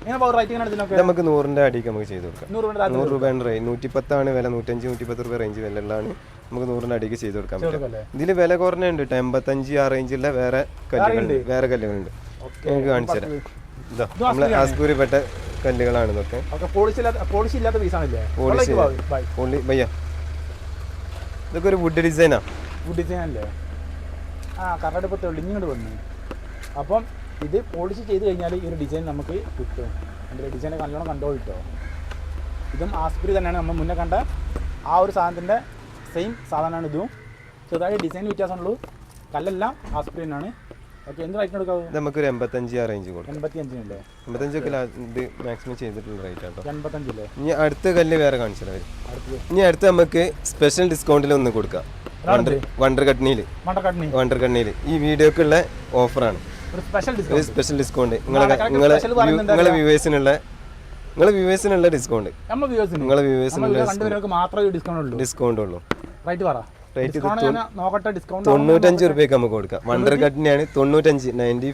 നമുക്ക് 100ൻ്റെ അടിക്ക് നമുക്ക് ചെയ്ത് കൊടുക്കാം. 100 രൂപയാണ് റേഞ്ച്. 110 വില. 150-110 രൂപ റേഞ്ച് വിലയുള്ളതാണ്. നമുക്ക് 100ൻ്റെ അടിക്ക് ചെയ്ത് കൊടുക്കാൻ പറ്റും. ഇതിൽ വില കുറഞ്ഞുണ്ട്. 85 ആ റേഞ്ചിലുള്ള വേറെ കല്ലുകളുണ്ട്. നമുക്ക് കാണിച്ചു തരാം. ഇതാ നമ്മളെ ആസ്പൂരി പെട്ട കല്ലുകളാണ് ഇതൊക്കെ. പോളിഷ് ഇല്ലാത്ത പീസാണല്ലേ? ഭയ്യ ഇതൊക്കെ ഒരു വുഡ് ഡിസൈനാ. വുഡ് ഡിസൈൻ അല്ലേ? കറക്റ്റ് ഇപ്പോൾ തെളിഞ്ഞിങ്ങോട്ട് വന്നു. അപ്പം ഇത് പോളിഷ് ചെയ്ത് കഴിഞ്ഞാൽ ഈ ഒരു ഡിസൈൻ നമുക്ക് കിട്ടും. അതിൻ്റെ ഡിസൈനെ നല്ലോണം കണ്ടോ കിട്ടോ. ഇതും ആസ്പൂരി തന്നെയാണ്. നമ്മൾ മുന്നേ കണ്ട ആ ഒരു സാധനത്തിൻ്റെ സെയിം സാധനമാണ് ഇതും. ചെറുതായി ഡിസൈൻ വ്യത്യാസമുള്ളൂ. കല്ലെല്ലാം ആസ്പൂരി തന്നെയാണ്. ഓക്കെ, എന്ത് റേറ്റിന് കൊടുക്കാവൂ? നമുക്കൊരു 85 ആ റേഞ്ച് കൊടുക്കും. 85 85 ഇത് മാക്സിമം ചെയ്തിട്ടുള്ള റേറ്റ് ആട്ടോ. 85 ഇനി അടുത്ത കല്ല് വേറെ കാണിച്ചു തരാം. ഇനി അടുത്ത് നമുക്ക് സ്പെഷ്യൽ ഡിസ്കൗണ്ടിൽ ഒന്ന് കൊടുക്കാം. വണ്ടർ കട്നിയിൽ ഈ വീഡിയോക്കുള്ള ഓഫറാണ്. സ്പെഷ്യൽ ഡിസ്കൗണ്ട് നിങ്ങളെ വ്യൂവേഴ്സിനുള്ള ഡിസ്കൗണ്ട്. നിങ്ങളെ വ്യൂവേഴ്സിനുള്ള ഡിസ്കൗണ്ട് ഉള്ളൂ. റേറ്റ് 95 രൂപയ്ക്ക് നമുക്ക് കൊടുക്കാം. വണ്ടർ കട്ടിനാണ് 95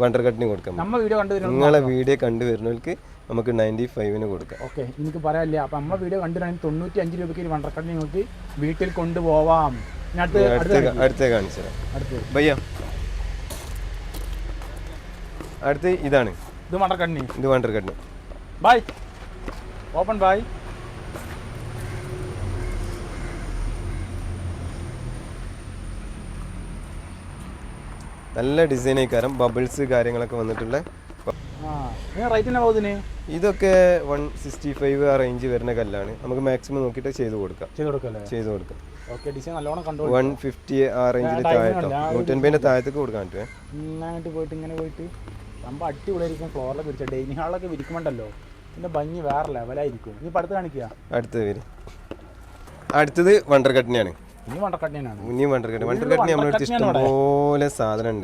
വണ്ടർ കട്ടിന് കൊടുക്കാം. നിങ്ങളെ വീഡിയോ കണ്ടുവരുന്നവർക്ക് നമുക്ക് 95 കൊടുക്കാം. ഓക്കെ, എനിക്ക് പറയാനില്ല. അപ്പം നമ്മൾ വീഡിയോ കണ്ടുവരാണെങ്കിൽ 95 രൂപയ്ക്ക് ഒരു വണ്ടർ കട്ടിന് നിങ്ങൾക്ക് വീട്ടിൽ കൊണ്ടുപോവാം. അടുത്ത കാണിച്ചു തരാം ഭയ്യ. അടുത്ത് ഇതാണ്. ഇത് വണ്ടർ കട്ടിന്. By open by. നല്ല ഡിസൈൻ ആയിക്കാരം ബബിൾസ് കാര്യങ്ങളൊക്കെ വന്നിട്ടുള്ള. ഇതൊക്കെ 165 ആ റേഞ്ച് വരുന്ന കല്ലാണ്. നമുക്ക് മാക്സിമം നോക്കിയിട്ട് ചെയ്ത് കൊടുക്കാം. 150 ആ റേഞ്ചിൽ താഴത്തോ 150 താഴത്തേക്ക് കൊടുക്കാൻ പറ്റുമേ. ഇങ്ങനെ പോയിട്ട് നമ്മൾ അടിപൊളിയായിരിക്കും. ഫ്ലോറിലൊക്കെ വിരിച്ച ഡൈനിങ് ഹാളൊക്കെ വിരിക്കുമ്പോണ്ടല്ലോ ഇതിന്റെ ഭംഗി വേറെ ലെവലായിരിക്കും. ഇനി അടുത്ത് കാണിക്കുക. അടുത്തത് വണ്ടർ കട്ടിനാണ്. ഇനി വണ്ടർ കട്ടിനി നമ്മളടുത്ത് ഇഷ്ടംപോലെ സാധനം ഉണ്ട്.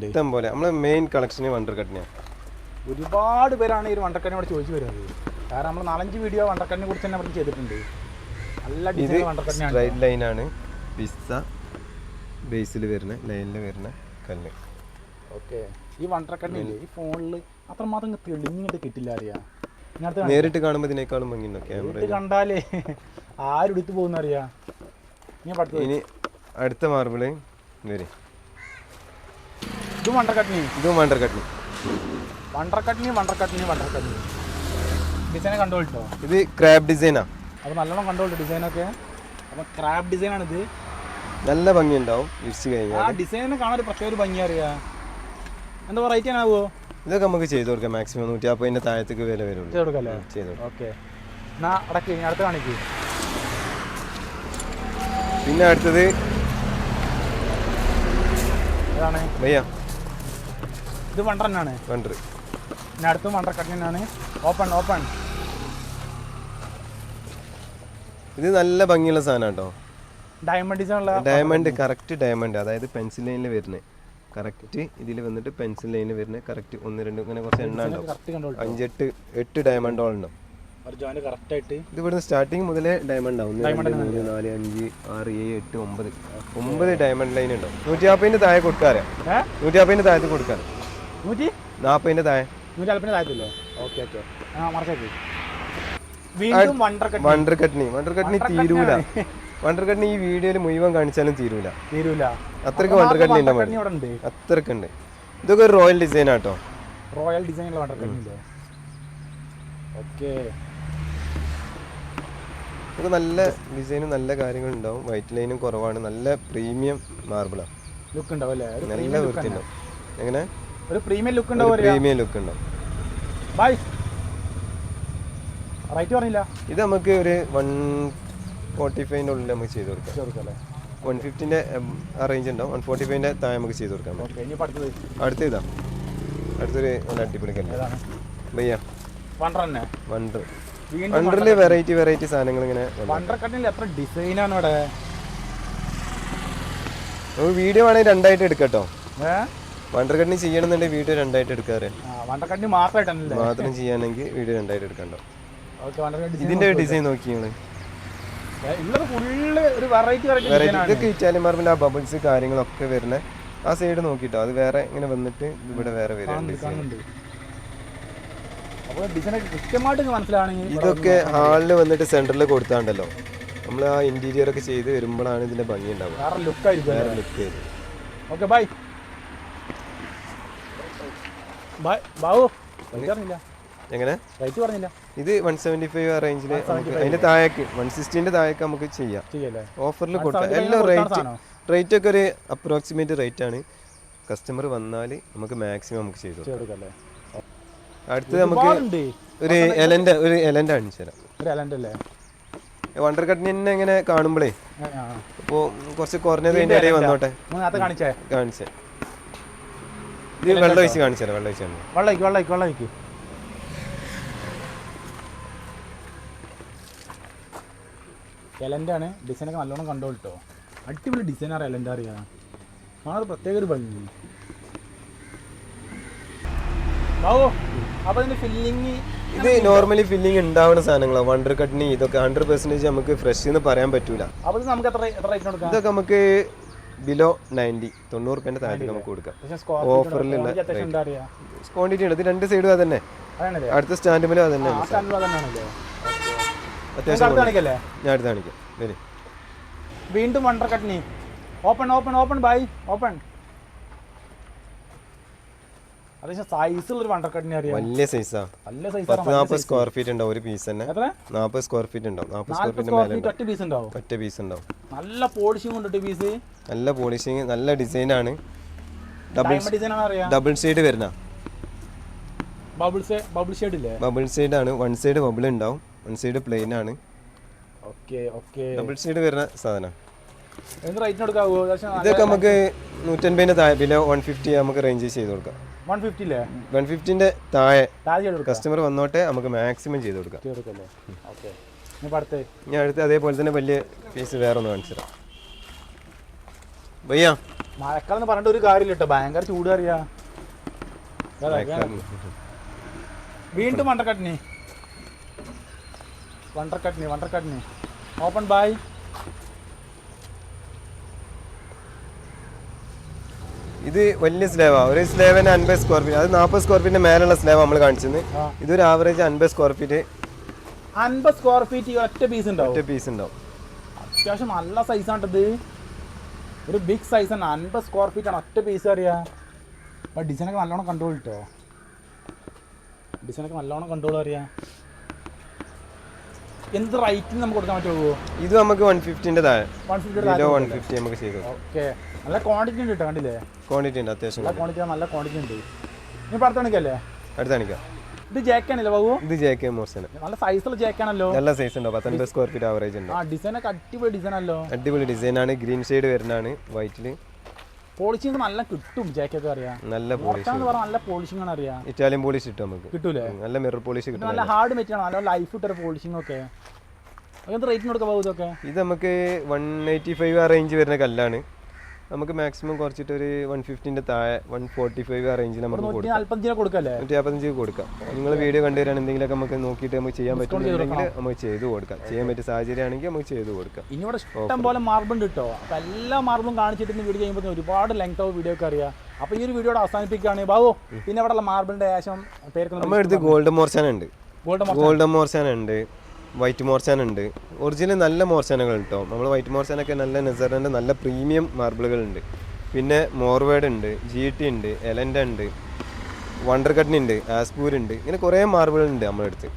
ഇഷ്ടംപോലെ നമ്മളെ മെയിൻ കളക്ഷൻ വണ്ടർ കട്ടിനാണ്. ഒരുപാട് പേരാണ് ഈ വണ്ടർ കട്ടിനെ ഇവിടെ ചോദിച്ചു വരുന്നത്. കാരണം നമ്മൾ 4-5 വീഡിയോ വണ്ടർ കട്ടിനെ കുറിച്ച് തന്നെ ചെയ്തിട്ടുണ്ട്. നല്ല ഡിസൈൻ വണ്ടർ കട്ടിനാണ്. സ്ട്രൈറ്റ് ലൈനാണ്. പിസ്സ ബേസിൽ വരുന്ന ലൈനിൽ വരുന്ന കല്ല്. ഓക്കെ, ഈ വണ്ടർ കട്ടിനില്ലേ ഈ ഫോണിൽ അത്രമാത്രം തെളിഞ്ഞിട്ട് കിട്ടില്ല. അറിയാം, നേരിട്ട് കാണുമ്പോൾ ഇതിനേക്കാളും ഭംഗിയുണ്ടോ ക്യാമറ കണ്ടാലേ ആരും എടുത്തു പോകുന്ന അറിയാം. ഇനി അടുത്ത മാർബിള് വരും. ഇതും വണ്ടർ കട്ടിനി. ഡിസൈനെ കണ്ടോട്ടോ. ഇത് ക്രാബ് ഡിസൈനാ. അപ്പോൾ നല്ലോണം കണ്ടോളൂ ഡിസൈനൊക്കെ. അപ്പോൾ ക്രാബ് ഡിസൈനാണ് ഇത്. നല്ല ഭംഗിയുണ്ടാവും വിരിച്ച് കഴിഞ്ഞാൽ. ആ ഡിസൈനിന് കാണാൻ പ്രത്യേക ഒരു ഭംഗി അറിയാം. എന്താ റേറ്റ് ആവുമോ? ഇതൊക്കെ നമുക്ക് ചെയ്ത് കൊടുക്കാം. മാക്സിമം 150 താഴത്തേക്ക് വില വരുള്ളൂ. ചെയ്ത് കൊടുക്കാം അല്ലേ? ഓക്കെ, എന്നാ അടക്കി അടുത്ത് കാണിക്കൂ. പിന്നെ അടുത്തത് ഏതാണ് ഭയ്യ? ഇത് വണ്ടർ തന്നെയാണ്. പിന്നെ അടുത്തും വണ്ടർ കട്ട് തന്നെയാണ്. ഓപ്പൺ. ഇത് നല്ല ഭംഗിയുള്ള സാധനം കേട്ടോ. Diamond correct diamond. അതായത് പെൻസിൽ ലൈനിൽ വരുന്നത് കറക്റ്റ്. ഇതിൽ വന്നിട്ട് പെൻസിൽ ലൈനിൽ വരുന്നത് കറക്റ്റ് 1 2 ഇങ്ങനെ കുറച്ച് എണ്ണ ഉണ്ടാവും. 5 8 ഡയമണ്ടോളം ഉണ്ടാവും. ഇത് ഇവിടുന്ന് സ്റ്റാർട്ടിങ് മുതലേ ഡയമണ്ട് ആവും. 1 2 3 4 5 6 7 8 9 ഡയമണ്ട് ലൈൻ ഉണ്ടാവും. 150 താഴെ കൊടുക്കാറ്. 150 താഴത്ത് കൊടുക്കാറ്. 140 താഴെ. വണ്ടർ കട്ടിനി തീരൂല. വണ്ടർ കട്ടിനി ഈ വീഡിയോയിൽ മുഴുവൻ കാണിച്ചാലും തീരൂല. അത്രക്ക് വണ്ടർ കട്ടിനി ഉണ്ട്. അത്രക്കുണ്ട്. ഇതൊക്കെ ഒരു റോയൽ ഡിസൈൻ ആട്ടോ. റോയൽ ഡിസൈനുള്ള വണ്ടർ കട്ടിനി. ഓക്കെ, ഇതൊക്കെ നല്ല ഡിസൈനും നല്ല കാര്യങ്ങളും ഉണ്ടാവും. വൈറ്റ് ലൈനും കുറവാണ്. നല്ല പ്രീമിയം മാർബിളാണ്. ലുക്ക് ഉണ്ടാവും അല്ലേ? നല്ല വൃത്തി ഉണ്ടാവും. എങ്ങനെ ഒരു പ്രീമിയം ലുക്ക് ഉണ്ടാവും. റേറ്റ് പറഞ്ഞില്ല. ഇത് നമുക്ക് ഒരു 145 ഉള്ളിൽ നമുക്ക് ചെയ്ത് കൊടുക്കാം. 150 ആ റേഞ്ച് ഉണ്ടാവും. 145 താഴെ നമുക്ക് ചെയ്ത് കൊടുക്കാം. അടുത്ത ഇതാ. അടുത്തൊരു നല്ല അടിപൊളി കല്ല് ഭയ്യ. വണ്ടറിൽ വെറൈറ്റി സാധനങ്ങൾ ഇങ്ങനെ. നമുക്ക് വീഡിയോ വേണമെങ്കിൽ 2 ആയിട്ട് എടുക്കട്ടോ. വണ്ടർ കട്ടിനി ചെയ്യണമെന്നുണ്ടെങ്കിൽ വീഡിയോ 2 ആയിട്ട് എടുക്കാറ്. മാത്രം ചെയ്യാണെങ്കിൽ വീഡിയോ 2 ആയിട്ട് എടുക്കണ്ടോ. ഇതിന്റെ ഡിസൈൻ നോക്കി ഇതൊക്കെ ഇറ്റാലിയൻ മാർബിൾ. ആ ബബിൾസ് കാര്യങ്ങളൊക്കെ വരുന്ന ആ സൈഡ് നോക്കിട്ടോ. അത് വേറെ ഇങ്ങനെ വന്നിട്ട് ഇവിടെ വേറെ വരുന്നുണ്ട്. ഇതൊക്കെ ഹാളിൽ വന്നിട്ട് സെന്ററിൽ കൊടുത്താണ്ടല്ലോ നമ്മൾ ആ ഇന്റീരിയർ ഒക്കെ ചെയ്ത് വരുമ്പോഴാണ് ഇതിന്റെ ഭംഗി ഉണ്ടാവുക. ബാബു റേറ്റ് പറഞ്ഞില്ല. എങ്ങനെ റേറ്റ് പറഞ്ഞില്ല. ഇത് 175 ആ റേഞ്ചിൽ നമുക്ക് അതിന്റെ താഴേക്ക് 160ന്റെ താഴേക്ക് നമുക്ക് ചെയ്യാം. ഓഫറിൽ കൊടുക്കാം. എല്ലാം റേറ്റ് ഒക്കെ ഒരു അപ്രോക്സിമേറ്റ് റേറ്റ് ആണ്. കസ്റ്റമർ വന്നാൽ നമുക്ക് മാക്സിമം നമുക്ക് ചെയ്തു കൊടുക്കാം. അടുത്ത് നമുക്ക് ഒരു എലന്റെ കാണിച്ചു തരാം. വണ്ടർ കട്ടിന് തന്നെ ഇങ്ങനെ കാണുമ്പോഴേ അപ്പോൾ കുറച്ച് കുറഞ്ഞത് അതിൻ്റെ ഇടയിൽ വന്നോട്ടെ കാണിച്ചേ. ഇത് വെള്ളം ഒഴിച്ച് കാണിച്ചു തരാം. വെള്ളം ഒഴിച്ച് എലൻ്റെ ആണ്. ഡിസൈനൊക്കെ നല്ലോണം കണ്ടോ കേട്ടോ. അടിപൊളി ഡിസൈനാണ് എലൻ്റെ അറിയാം. ആ ഒരു പ്രത്യേക ഒരു ഭംഗി. അപ്പോൾ ഇതിൻ്റെ ഫില്ലിങ് ഇത് നോർമലി ഫില്ലിങ് ഉണ്ടാവുന്ന സാധനങ്ങളാണ്. വണ്ടർ കട്ടിന് ഇതൊക്കെ 100% നമുക്ക് ഫ്രഷ് എന്ന് പറയാൻ പറ്റൂല. അപ്പോൾ നമുക്ക് എത്ര റേറ്റ് കൊടുക്കാം? ഇതൊക്കെ നമുക്ക് ബിലോ 90 റുപ്യൻ്റെ താഴത്തേക്ക് നമുക്ക് കൊടുക്കാം. ഓഫറിലുള്ള ക്വാണ്ടിറ്റി ഉണ്ട്. ഇത് രണ്ട് സൈഡും അത് തന്നെ. അടുത്ത സ്റ്റാൻഡിലും അത് തന്നെ. അത്യാവശ്യം ഞാൻ അടുത്ത് കാണിക്കാം. വീണ്ടും വണ്ടർ കട്ടിന് ഓപ്പൺ ബൈ ഓപ്പൺ. അത്യാവശ്യം സൈസുള്ളൊരു വണ്ടർ കട്ടിന് അറിയാം. വലിയ സൈസാ. 40 സ്ക്വയർ ഫീറ്റ് ഉണ്ടാവും ഒരു പീസ് തന്നെ. 40 സ്ക്വയർ ഫീറ്റ് ഉണ്ടാവും. 40 സ്ക്വയർ ഫീറ്റ് ഒറ്റ പീസ് ഉണ്ടാവും. നല്ല പോളിഷിംഗ് ഉണ്ട് പീസ്. നല്ല പോളിഷിംഗ്, നല്ല ഡിസൈനാണ്. ഡബിൾ ഷെയ്ഡ് വരുന്ന ബബിൾ ഷെയ്ഡ് ഇല്ലേ? ബബിൾ ഷെയ്ഡ് ആണ്. വൺ സൈഡ് ബബിൾ ഉണ്ടാവും, വൺ സൈഡ് പ്ലെയിൻ ആണ്. ഡബിൾ ഷെയ്ഡ് വരുന്ന സാധനം. ഇതൊക്കെ നമുക്ക് 150 താഴെ ബിലോ 150 നമുക്ക് റേഞ്ച് ചെയ്ത് കൊടുക്കാം. 150ന്റെ താഴെ കസ്റ്റമർ വന്നോട്ടെ നമുക്ക് മാക്സിമം ചെയ്ത് കൊടുക്കാം. ഞാൻ അടുത്ത് അതേപോലെ തന്നെ വലിയ പീസ് വേറെ ഒന്ന് കാണിച്ചു തരാം. ഭയ്യ മഴക്കാലം പറഞ്ഞിട്ട് ഒരു കാര്യമില്ല കേട്ടോ. ഭയങ്കര ചൂട് അറിയാ. വീണ്ടും വണ്ടർ കട്ടിന് ഓപ്പൺ ബൈ. ഇത് വലിയ സ്ലേവാ. ഒരു സ്ലേവിന് 50 സ്ക്വയർ ഫീറ്റ്. അത് 40 സ്ക്വയർ ഫീറ്റിന്റെ മേലുള്ള സ്ലേവ് നമ്മൾ കാണിച്ചത്. ഇതൊരു average 50 square feet. 50 square feet ഒറ്റ പീസ് ഉണ്ടാവും. അത്യാവശ്യം നല്ല സൈസാണിത്. ഒരു ബിഗ് സൈസാണ്. 50 സ്ക്വയർ ഫീറ്റ് ആണ് ഒറ്റ പീസ് അറിയാം. അപ്പോൾ ഡിസൈനൊക്കെ നല്ലോണം കൺട്രോൾ കിട്ടോ. അറിയാം. എന്ത് റേറ്റിന് നമുക്ക് കൊടുക്കാൻ പറ്റുമോ? ഇത് നമുക്ക് 150ന്റെ താഴെ 150 നമുക്ക് ചെയ്തു. ഓക്കെ. നല്ല ക്വാണ്ടിറ്റി ഉണ്ട് കേട്ടോ. കണ്ടില്ലേ? ക്വാണ്ടിറ്റി ഉണ്ട്. അത്യാവശ്യം നല്ല ക്വാണ്ടിറ്റി ഉണ്ട്. ഇനി അടുത്ത് കാണിക്കല്ലേ? അടുത്ത് കാണിക്കാം. ഇത് ജാക്കാണല്ലോ ബാബു? ഇത് ജാക്ക് മോർസന്. നല്ല സൈസുള്ള ജാക്കാണല്ലോ. നല്ല സൈസ് ഉണ്ടോ? 19 സ്ക്വയർ ഫീറ്റ് ആവറേജ് ഉണ്ട്. ഡിസൈനൊക്കെ അടിപൊളി ഡിസൈനല്ലോ. അടിപൊളി ഡിസൈനാണ്. ഗ്രീൻ ഷെയ്ഡ് വരുന്നതാണ് വൈറ്റില്. പോളിഷിംഗ് നല്ല കിട്ടും. ജാക്കൊക്കെ അറിയാം. നല്ല പോളിഷിംഗ്. നല്ല പോളിഷിംഗ് ആണ് അറിയാം. ഇറ്റാലിയൻ പോളിഷ് കിട്ടും നമുക്ക്. കിട്ടൂലേ? നല്ല മിറർ പോളിഷ് കിട്ടും. നല്ല ഹാർഡ് മെറ്റീരിയൽ ആണ്. നല്ല ലൈഫ് ഇട്ട പോളിഷിംഗ് ഒക്കെ. അങ്ങനത്തെ റേറ്റിന് കൊടുക്കാൻ പോകും ഇതൊക്കെ? ഇത് നമുക്ക് 185 ആ റേഞ്ച് വരുന്ന കല്ലാണ്. നമുക്ക് മാക്സിമം കുറച്ചിട്ട് ഒരു 150ന്റെ താഴെ 145 ആ റേഞ്ചിൽ നമുക്ക് കൊടുക്കാം. 150 കൊടുക്കാം. നിങ്ങൾ വീഡിയോ കണ്ടുവരാൻ എന്തെങ്കിലുമൊക്കെ നമുക്ക് നോക്കിയിട്ട് നമുക്ക് ചെയ്യാൻ പറ്റുന്നുണ്ടെങ്കിൽ നമുക്ക് ചെയ്ത് കൊടുക്കാം. ചെയ്യാൻ പറ്റിയ സാഹചര്യം ആണെങ്കിൽ നമുക്ക് ചെയ്ത് കൊടുക്കാം. ഇനി ഇവിടെ ഇഷ്ടം പോലെ മാർബിൾ ഉണ്ട് കേട്ടോ. അപ്പോൾ എല്ലാ മാർബിളും കാണിച്ചിട്ട് വീഡിയോ ചെയ്യുമ്പോൾ ഒരുപാട് ലെങ്ത് ആവും വീഡിയോ ഒക്കെ അറിയാം. അപ്പോൾ ഈ ഒരു വീഡിയോയുടെ അവസാനിപ്പിക്കുകയാണ് ബാബു. പിന്നെ ഇവിടെ ഉള്ള മാർബിളിന്റെ ശേഷം പേര് നമ്മുടെ അടുത്ത് ഗോൾഡൻ മോർച്ചാൻ ഉണ്ട്, വൈറ്റ് മോർച്ചാൻ ഉണ്ട്. ഒറിജിനൽ നല്ല മോർച്ചാനുകൾ കേട്ടോ. നമ്മൾ വൈറ്റ് മോർച്ചാനൊക്കെ നല്ല നെസറിൻ്റെ നല്ല പ്രീമിയം മാർബിളുകളുണ്ട്. പിന്നെ മോർവേഡ് ഉണ്ട്, GT ഉണ്ട്, എലൻ്റെ ഉണ്ട്, വണ്ടർ കട്ടിനുണ്ട്, ആസ്പൂരുണ്ട്. ഇങ്ങനെ കുറേ മാർബിളുണ്ട് നമ്മുടെ അടുത്ത്.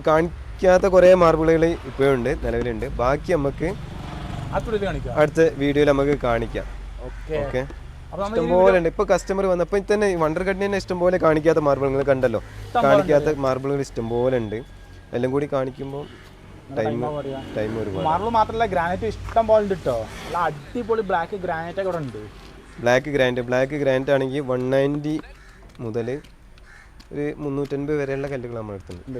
കാണിക്കാത്ത കുറേ മാർബിളുകൾ ഇപ്പോഴുണ്ട്, നിലവിലുണ്ട്. ബാക്കി നമുക്ക് അടുത്ത വീഡിയോയിൽ നമുക്ക് കാണിക്കാം. ഓക്കെ. ഇഷ്ടംപോലെ ഉണ്ട്. ഇപ്പോൾ കസ്റ്റമർ വന്നപ്പോൾ തന്നെ വണ്ടർ കട്ടിന് തന്നെ ഇഷ്ടംപോലെ കാണിക്കാത്ത മാർബിളുകൾ കണ്ടല്ലോ. കാണിക്കാത്ത മാർബിളുകൾ ഇഷ്ടംപോലെ ഉണ്ട്. എല്ലാം കൂടി കാണിക്കുമ്പോൾ ടൈം ഒരുപാട്. മാർബിൾ മാത്രമല്ല ഗ്രാനൈറ്റ് ഇഷ്ടം പോലെ ഉണ്ട് കേട്ടോ. നല്ല അടിപൊളി ബ്ലാക്ക് ഗ്രാനൈറ്റ് ഒക്കെ ഉണ്ട്. ബ്ലാക്ക് ഗ്രാനൈറ്റ് ആണെങ്കിൽ 190 മുതൽ ഒരു 350 വരെയുള്ള കല്ലുകൾ നമ്മൾ എടുക്കുന്നുണ്ട്.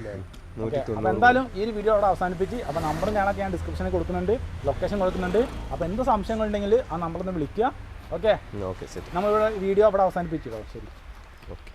എന്തായാലും ഈ ഒരു വീഡിയോ അവിടെ അവസാനിപ്പിച്ച്. അപ്പോൾ നമ്പറും ഞാനൊക്കെ ഞാൻ ഡിസ്ക്രിപ്ഷനിൽ കൊടുക്കുന്നുണ്ട്, ലൊക്കേഷൻ കൊടുക്കുന്നുണ്ട്. അപ്പോൾ എന്ത് സംശയങ്ങളുണ്ടെങ്കിൽ ആ നമ്പറിൽ നിന്ന് വിളിക്കുക. ഓക്കെ. ശരി. നമ്മളിവിടെ വീഡിയോ അവിടെ അവസാനിപ്പിച്ചോ. ശരി. ഓക്കെ.